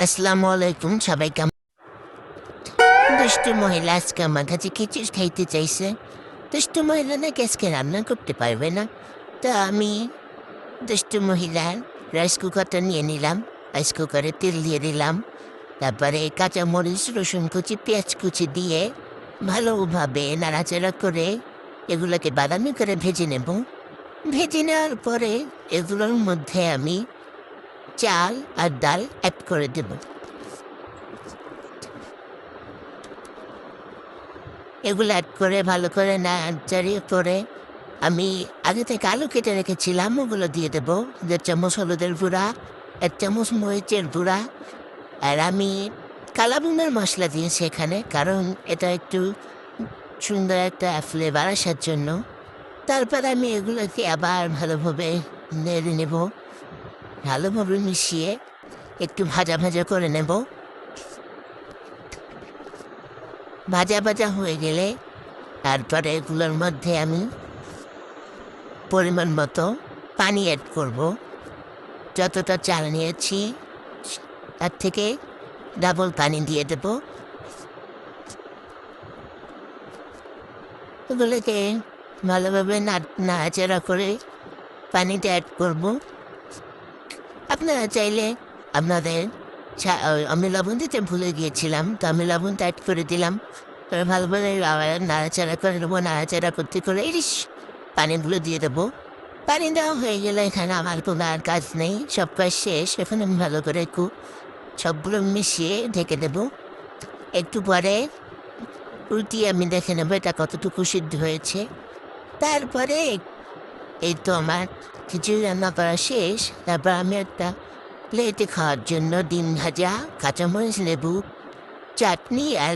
আসসালামু আলাইকুম সবাই কেমন? দুষ্টু মহিলা আজকে আমার কাছে খিচুড়ি খাইতে চাইছে। দুষ্টু মহিলা নাকি আজকে রান্না করতে পারবে না। তা আমি দুষ্টু মহিলার রাইস কুকারটা নিয়ে নিলাম। রাইস কুকারে তেল দিয়ে দিলাম। তারপরে কাঁচামরিচ, রসুন কুচি, পেঁয়াজ কুচি দিয়ে ভালোভাবে নাড়াচাড়া করে এগুলোকে বাদামি করে ভেজে নেব। ভেজে নেওয়ার পরে এগুলোর মধ্যে আমি চাল আর ডাল অ্যাড করে দেব। এগুলো অ্যাড করে ভালো করে নাড়াচাড়িয়ে করে আমি আগে থেকে আলু কেটে রেখেছিলাম, ওগুলো দিয়ে দেবো। 1.5 চামচ হলুদের গুঁড়া, 1 চামচ মরিচের গুঁড়া, আর আমি কালাভুনার মশলা দিয়েছি এখানে, কারণ এটা একটু সুন্দর একটা ফ্লেভার আসার জন্য। তারপর আমি এগুলোকে আবার ভালোভাবে নেড়ে নেব, ভালোভাবে মিশিয়ে একটু ভাজা ভাজা করে নেব। ভাজা ভাজা হয়ে গেলে তারপরে এগুলোর মধ্যে আমি পরিমাণ মতো পানি অ্যাড করব। যতটা চাল নিয়েছি তার থেকে ডাবল পানি দিয়ে দেব। এগুলোকে ভালোভাবে নাড়াচাড়া করে পানিতে অ্যাড করব। আপনারা চাইলে আপনাদের আমি লবণ দিতে ভুলে গিয়েছিলাম, তো আমি লবণটা অ্যাড করে দিলাম। তবে ভালোভাবে নাড়াচাড়া করে দেবো। নাড়াচাড়া করতে করে পানিগুলো দিয়ে দেবো। পানি দেওয়া হয়ে গেলে এখানে আমার কোনো আর কাজ নেই, সব কাজ শেষ। এখন আমি ভালো করে একটু সবগুলো মিশিয়ে ঢেকে দেব। একটু পরে উল্টিয়ে আমি দেখে নেবো এটা কতটুকু সিদ্ধ হয়েছে। তারপরে এই তো আমার খিচুড়ি রান্না করা শেষ। তারপর আমি একটা প্লেটে খাওয়ার জন্য ডিম ভাজা, কাঁচামরিচ, লেবু, চাটনি আর